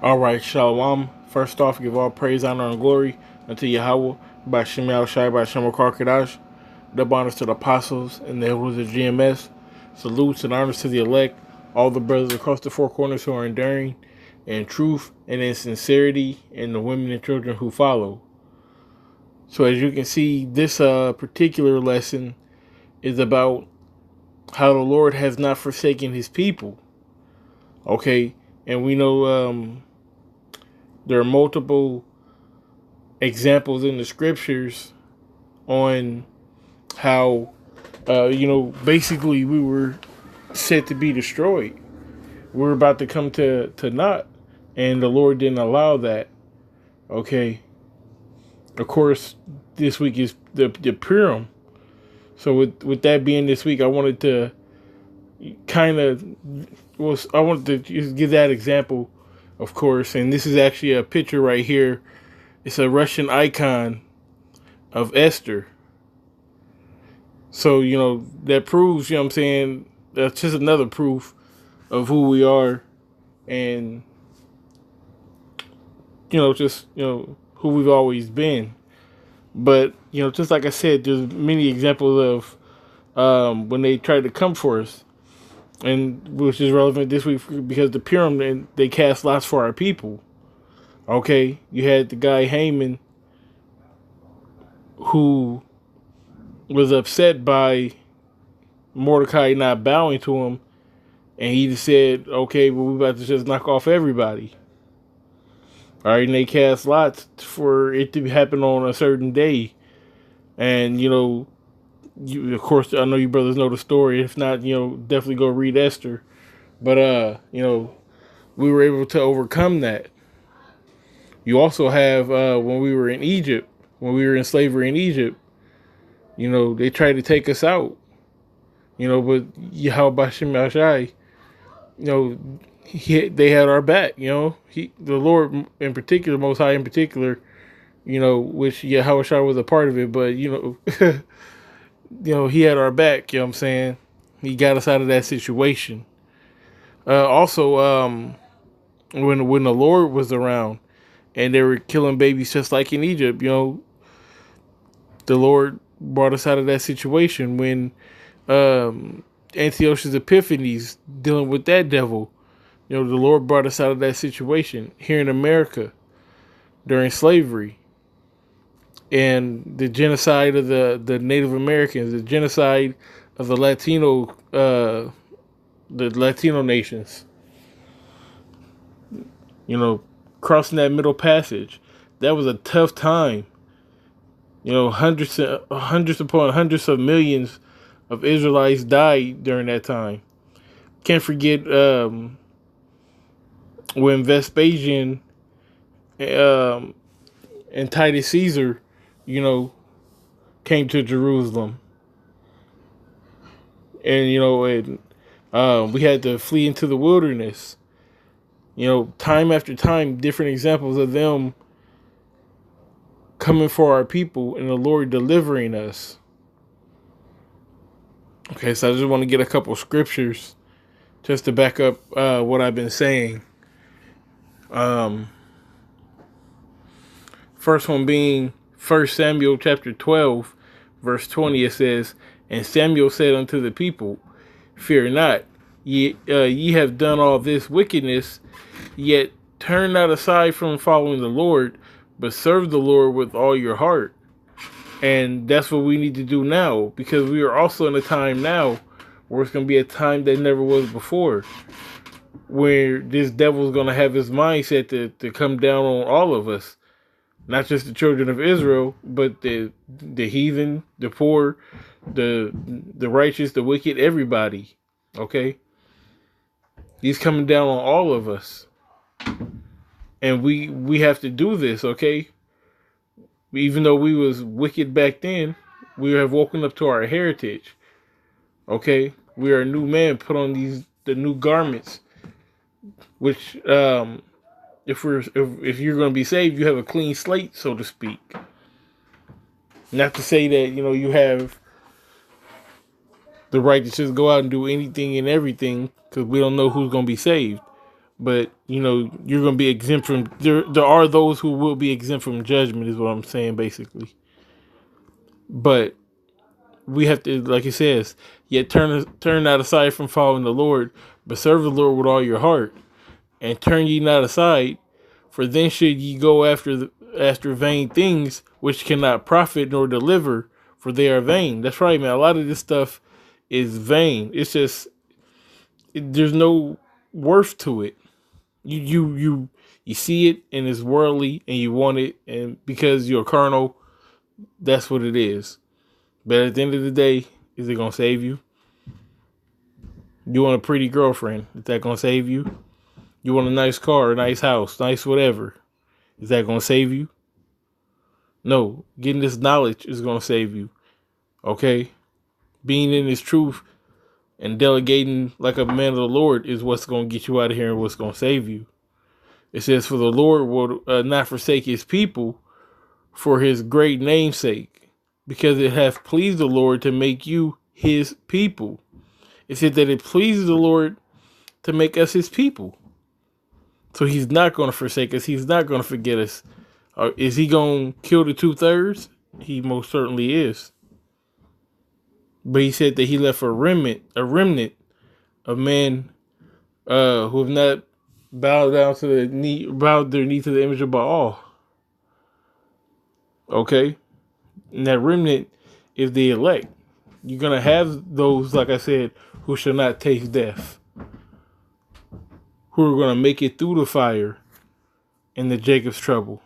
All right, Shalom. First off, give all praise, honor, and glory unto Yahweh by Shemal Shai by Shemal Karkadash. Double honors to the apostles and the elders of GMS. Salutes and honors to the elect, all the brothers across the four corners who are enduring in truth and in sincerity, and the women and children who follow. So, as you can see, this particular lesson is about how the Lord has not forsaken his people. Okay, and we know there are multiple examples in the scriptures on how basically we were set to be destroyed. We were about to come to naught, and the Lord didn't allow that. Okay, of course, this week is the Purim. So with that being this week, I wanted to I wanted to just give that example, of course. And this is actually a picture right here. It's a Russian icon of Esther. So, that proves, you know what I'm saying, that's just another proof of who we are, and, who we've always been. But, just like I said, there's many examples of when they tried to come for us, and which is relevant this week because the Purim, and they cast lots for our people. Okay, you had the guy Haman who was upset by Mordecai not bowing to him, and he just said, okay, well, we're about to just knock off everybody. All right, and they cast lots for it to happen on a certain day. And, of course, I know you brothers know the story. If not, definitely go read Esther. But, we were able to overcome that. You also have, when we were in Egypt, when we were in slavery in Egypt, they tried to take us out. But Yahweh Shem Shai, they had our back. The Lord in particular, Most High in particular, which Yahweh Shai was a part of it, but he had our back. You know what I'm saying? He got us out of that situation. Also, when the Lord was around and they were killing babies just like in Egypt, the Lord brought us out of that situation when Antiochus Epiphanes dealing with that devil. The Lord brought us out of that situation here in America during slavery and the genocide of the Native Americans, the genocide of the Latino nations. Crossing that Middle Passage, that was a tough time. Hundreds upon hundreds of millions of Israelites died during that time. Can't forget when Vespasian and Titus Caesar, came to Jerusalem, and we had to flee into the wilderness. Time after time, different examples of them coming for our people and the Lord delivering us. Okay, so I just want to get a couple scriptures just to back up what I've been saying. First one being 1 Samuel chapter 12, verse 20. It says, "And Samuel said unto the people, Fear not, ye have done all this wickedness, yet turn not aside from following the Lord, but serve the Lord with all your heart." And that's what we need to do now, because we are also in a time now where it's going to be a time that never was before, where this devil's going to have his mindset to come down on all of us. Not just the children of Israel, but the heathen, the poor, the righteous, the wicked, everybody. Okay? He's coming down on all of us. And we have to do this, okay? Even though we was wicked back then, we have woken up to our heritage. Okay? We are a new man, put on the new garments, which if you're going to be saved, you have a clean slate, so to speak. Not to say that, you have the right to just go out and do anything and everything, because we don't know who's going to be saved. but you know you're going to be exempt from. There are those who will be exempt from judgment, is what I'm saying basically. But we have to, like it says, yet turn not aside from following the Lord, but serve the Lord with all your heart, and turn ye not aside, for then should ye go after vain things which cannot profit nor deliver, for they are vain. That's right, man. A lot of this stuff is vain. It's just there's no worth to it. You see it and it's worldly and you want it, and because you're carnal, that's what it is. But at the end of the day, is it gonna save you? You want a pretty girlfriend? Is that gonna save you? You want a nice car, a nice house, nice whatever? Is that gonna save you? No. Getting this knowledge is gonna save you. Okay? Being in this truth and delegating like a man of the Lord is what's gonna get you out of here and what's gonna save you. It says, "For the Lord will not forsake his people for his great name's sake, because it hath pleased the Lord to make you his people." It said that it pleases the Lord to make us his people. So he's not going to forsake us. He's not going to forget us. Is he going to kill the 2/3? He most certainly is. But he said that he left a remnant of men who have not bowed their knee to the image of Baal. Okay? And that remnant is the elect. You're going to have those, like I said, who shall not taste death, who are going to make it through the fire in the Jacob's trouble.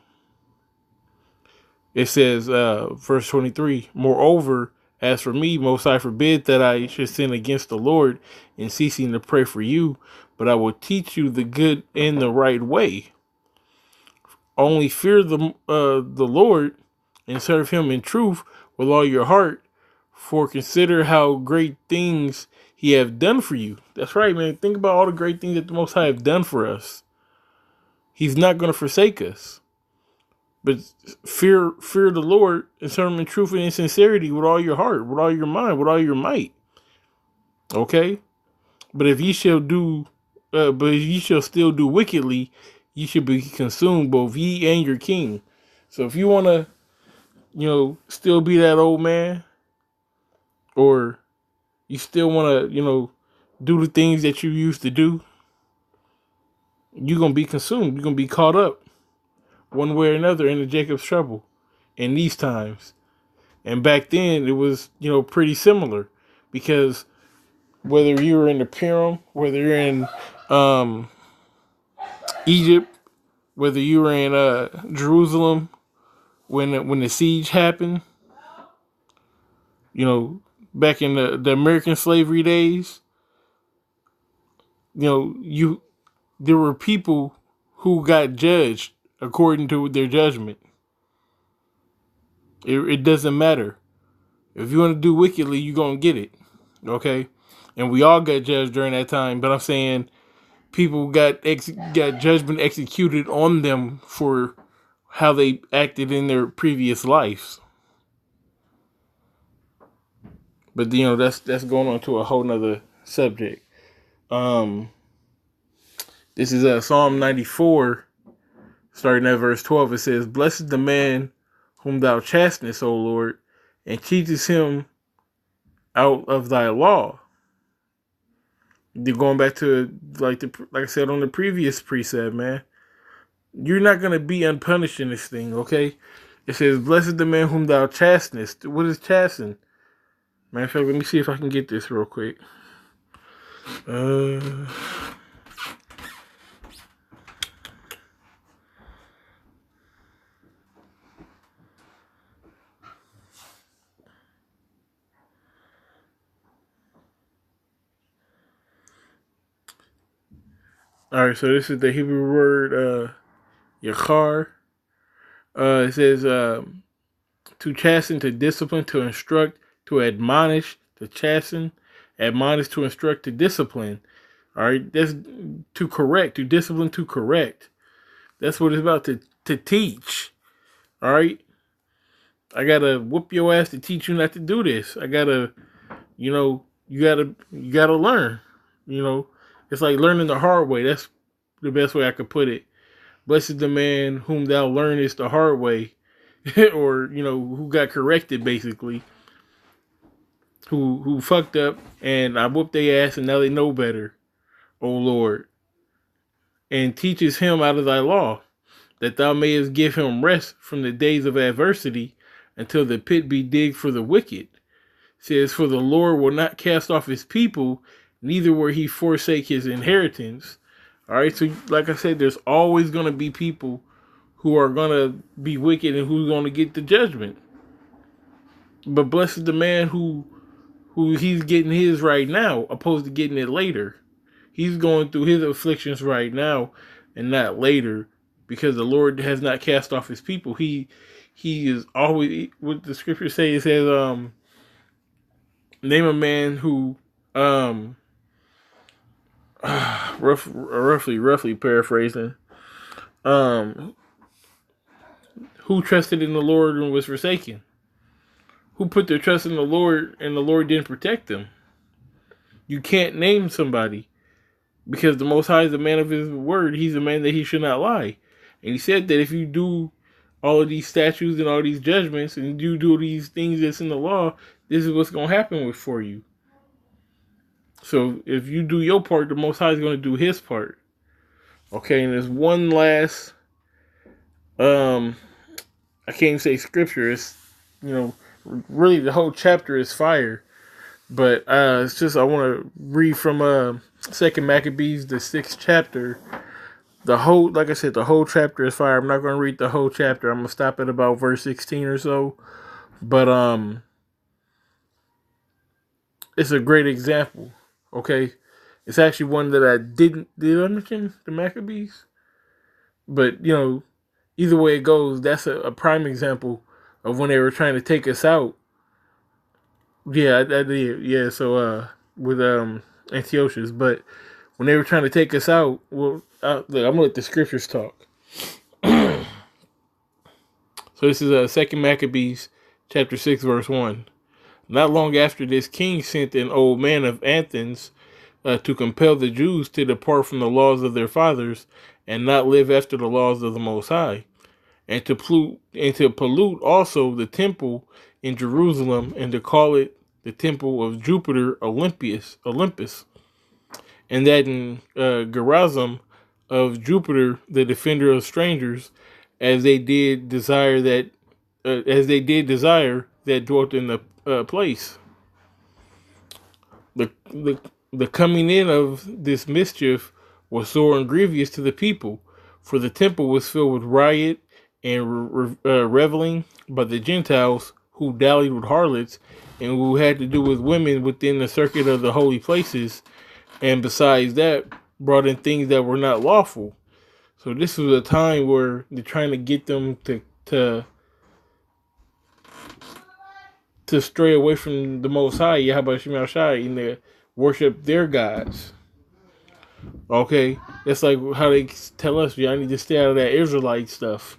It says, verse 23, "Moreover, as for me, most I forbid that I should sin against the Lord in ceasing to pray for you, but I will teach you the good and the right way. Only fear the Lord and serve him in truth with all your heart, for consider how great things he have done for you." That's right, man. Think about all the great things that the Most High have done for us. He's not going to forsake us. But fear the Lord and serve him in truth and in sincerity with all your heart, with all your mind, with all your might. Okay? But if ye shall still do wickedly, ye shall be consumed, both ye and your king. So if you want to, still be that old man, or you still want to, do the things that you used to do, you're going to be consumed. You're going to be caught up one way or another in the Jacob's trouble in these times. And back then it was, pretty similar, because whether you were in the Purim, whether you're in Egypt, whether you were in Jerusalem when the siege happened, back in the American slavery days, there were people who got judged according to their judgment. It doesn't matter. If you want to do wickedly, you're going to get it. Okay? And we all got judged during that time. But I'm saying people got judgment executed on them for how they acted in their previous lives. But, that's going on to a whole nother subject. This is Psalm 94, starting at verse 12. It says, "Blessed is the man whom thou chastenest, O Lord, and teachest him out of thy law." They're going back to like I said on the previous precept, man. You're not gonna be unpunished in this thing, okay? It says, "Blessed the man whom thou chastenest." What is chasten? Matter of fact, let me see if I can get this real quick. All right, so this is the Hebrew word yachar. It says to chasten, to discipline, to instruct, to admonish, to chasten, admonish, to instruct, to discipline. All right, that's to correct, to discipline, to correct. That's what it's about, to teach. All right, I gotta whoop your ass to teach you not to do this. I gotta, you gotta learn. It's like learning the hard way. That's the best way I could put it. Blessed is the man whom thou learnest the hard way, or who got corrected basically, who fucked up, and I whooped their ass, and now they know better. O Lord, and teaches him out of thy law, that thou mayest give him rest from the days of adversity, until the pit be digged for the wicked. It says, for the Lord will not cast off his people, neither will he forsake his inheritance. All right, so like I said, there's always going to be people who are going to be wicked and who's going to get the judgment. But blessed is the man who he's getting his right now, opposed to getting it later. He's going through his afflictions right now and not later, because the Lord has not cast off his people. He is always, what the scripture says, it says, name a man who, roughly paraphrasing, who trusted in the Lord and was forsaken. Who put their trust in the Lord and the Lord didn't protect them. You can't name somebody, because the Most High is a man of his word. He's a man that he should not lie. And he said that if you do all of these statutes and all these judgments, and you do these things that's in the law, this is what's going to happen for you. So if you do your part, the Most High is going to do his part. Okay, and there's one last, I can't even say scripture. It's, really the whole chapter is fire. But it's just, I want to read from 2 Maccabees, the 6th chapter. The whole chapter is fire. I'm not going to read the whole chapter. I'm going to stop at about verse 16 or so. But it's a great example. Okay, it's actually one that I did I mention the Maccabees? But either way it goes, that's a prime example of when they were trying to take us out. Yeah, I did. Yeah, so with Antiochus, but when they were trying to take us out, well, look, I'm gonna let the scriptures talk. So this is 2 Maccabees chapter 6 verse 1. Not long after this, king sent an old man of Athens to compel the Jews to depart from the laws of their fathers and not live after the laws of the Most High, and to pollute also the temple in Jerusalem, and to call it the temple of Jupiter Olympus, and that in Gerazim of Jupiter, the defender of strangers, as they did desire that dwelt in the place. The coming in of this mischief was sore and grievous to the people, for the temple was filled with riot and reveling by the Gentiles, who dallied with harlots and who had to do with women within the circuit of the holy places, and besides that, brought in things that were not lawful. So this was a time where they're trying to get them to stray away from the Most High, Yahweh Shema Shai, and to worship their gods. Okay, that's like how they tell us, y'all need to stay out of that Israelite stuff.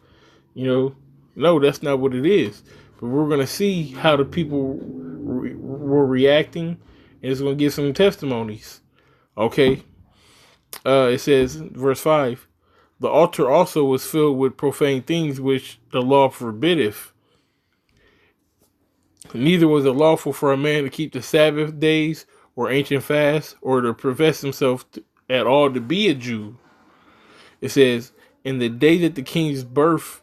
No, that's not what it is. But we're going to see how the people were reacting, and it's going to give some testimonies. Okay, it says, verse 5, the altar also was filled with profane things which the law forbiddeth. Neither was it lawful for a man to keep the Sabbath days or ancient fasts, or to profess himself at all to be a Jew. It says, in the day that the king's birth,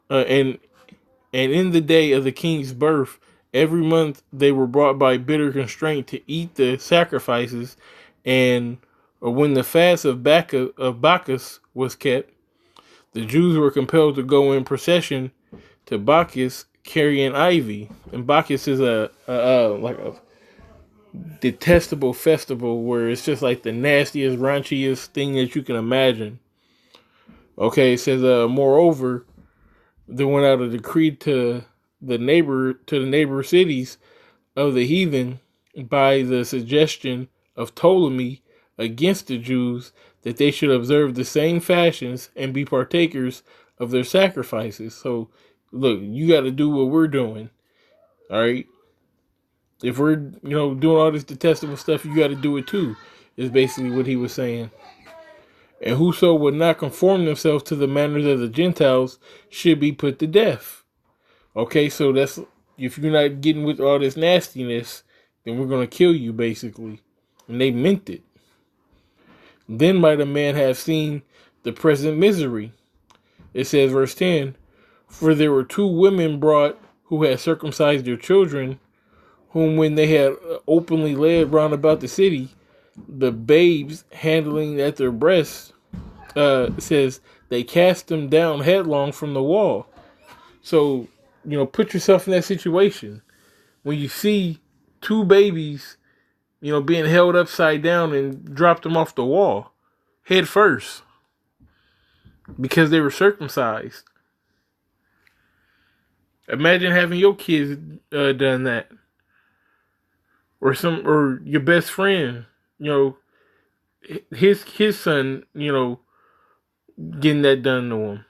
and in the day of the king's birth, every month they were brought by bitter constraint to eat the sacrifices, and when the fast of Bacchus was kept, the Jews were compelled to go in procession to Bacchus carrying ivy. And Bacchus is a detestable festival where it's just like the nastiest, raunchiest thing that you can imagine. Okay, it says, moreover, there went out a decree to the neighbor cities of the heathen by the suggestion of Ptolemy against the Jews, that they should observe the same fashions and be partakers of their sacrifices. So, look, you got to do what we're doing. All right. If we're, doing all this detestable stuff, you got to do it too, is basically what he was saying. And whoso would not conform themselves to the manners of the Gentiles should be put to death. Okay, so that's, if you're not getting with all this nastiness, then we're going to kill you, basically. And they meant it. Then might a man have seen the present misery. It says, verse 10, for there were two women brought who had circumcised their children, whom when they had openly led round about the city, the babes handling at their breasts, says they cast them down headlong from the wall. So, put yourself in that situation. When you see two babies, being held upside down and dropped them off the wall, head first, because they were circumcised. Imagine having your kids done that, or your best friend, his son, getting that done to him.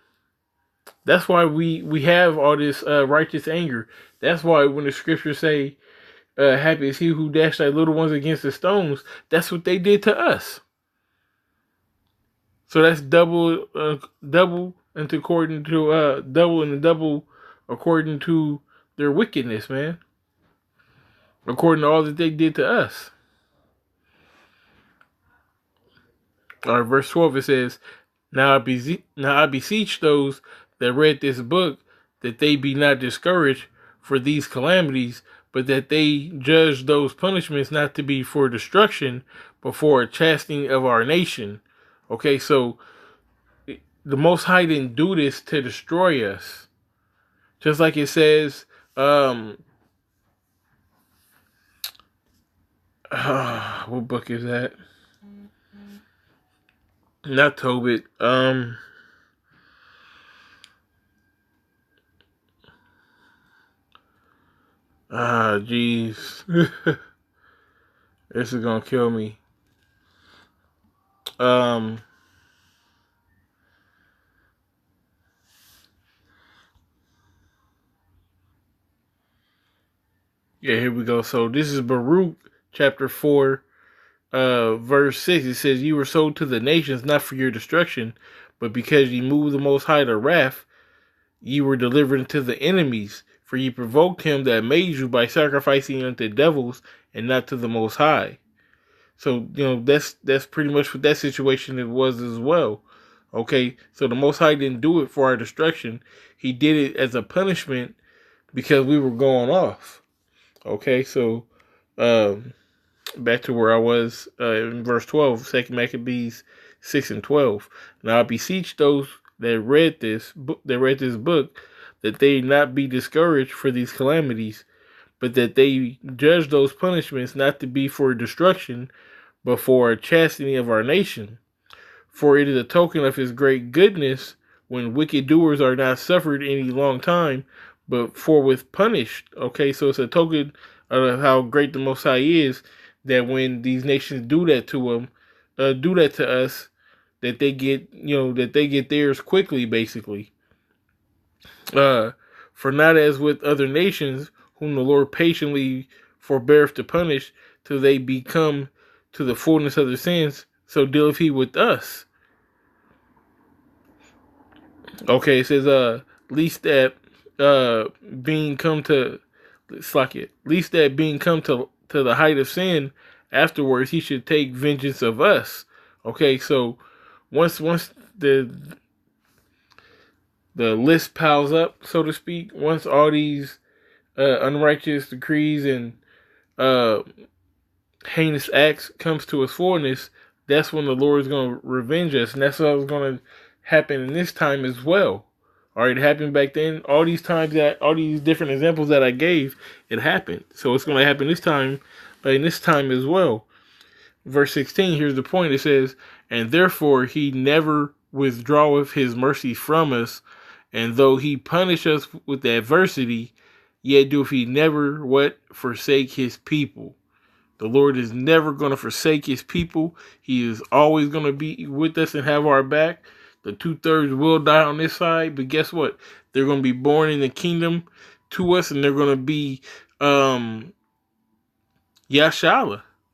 That's why we have all this righteous anger. That's why when the scriptures say, happy is he who dashed thy little ones against the stones, that's what they did to us. So that's double and according to double according to their wickedness, man. According to all that they did to us. All right, verse 12 it says, Now I beseech those that read this book that they be not discouraged for these calamities, but that they judge those punishments not to be for destruction, but for a chastening of our nation. Okay, so the Most High didn't do this to destroy us. Just like it says, what book is that? Not Tobit. Jeez. This is gonna kill me. Yeah, here we go. So this is Baruch chapter 4, verse 6. It says, You were sold to the nations, not for your destruction, but because ye moved the Most High to wrath, ye were delivered into the enemies. For ye provoked him that made you by sacrificing unto devils and not to the Most High. So, that's pretty much what that situation it was as well. Okay, so the Most High didn't do it for our destruction. He did it as a punishment because we were going off. Okay, so back to where I was in verse 12, 2 Maccabees 6 and 12. Now I beseech those that read this book, that they not be discouraged for these calamities, but that they judge those punishments not to be for destruction, but for a chastening of our nation. For it is a token of his great goodness when wicked doers are not suffered any long time, but forthwith punished. Okay, so it's a token of how great the Most High is, that when these nations do that to us, that they get theirs quickly, basically. For not as with other nations, whom the Lord patiently forbeareth to punish, till they become to the fullness of their sins, so dealeth he with us. Okay, it says, least that being come to the height of sin, afterwards he should take vengeance of us. Okay, so once the list piles up, so to speak, once all these unrighteous decrees and heinous acts comes to its fullness, that's when the Lord is going to revenge us, and that's what's going to happen in this time as well. All right, it happened back then. All these different examples that I gave, it happened. So it's going to happen this time, in this time as well. Verse 16, here's the point. It says, And therefore he never withdraweth his mercy from us, and though he punish us with adversity, yet doeth he never forsake his people. The Lord is never going to forsake his people. He is always going to be with us and have our back. The 2/3 will die on this side, but guess what? They're going to be born in the kingdom to us, and they're going to be Yashala.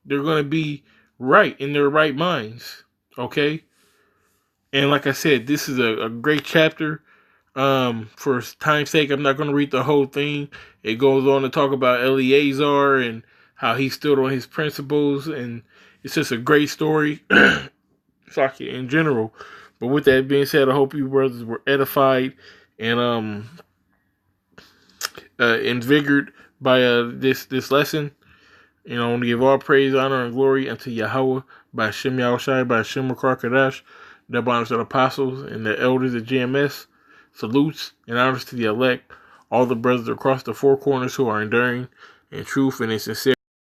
They're going to be right in their right minds. Okay? And like I said, this is a great chapter. For time's sake, I'm not going to read the whole thing. It goes on to talk about Eleazar and how he stood on his principles, and it's just a great story. In general. But with that being said, I hope you brothers were edified and invigorated by this lesson. You know, I want to give all praise, honor, and glory unto Yahweh by Shem Yahushai, by Shem Kadash, the bonds of the apostles and the elders of GMS. Salutes and honors to the elect, all the brothers across the four corners who are enduring in truth and in sincerity.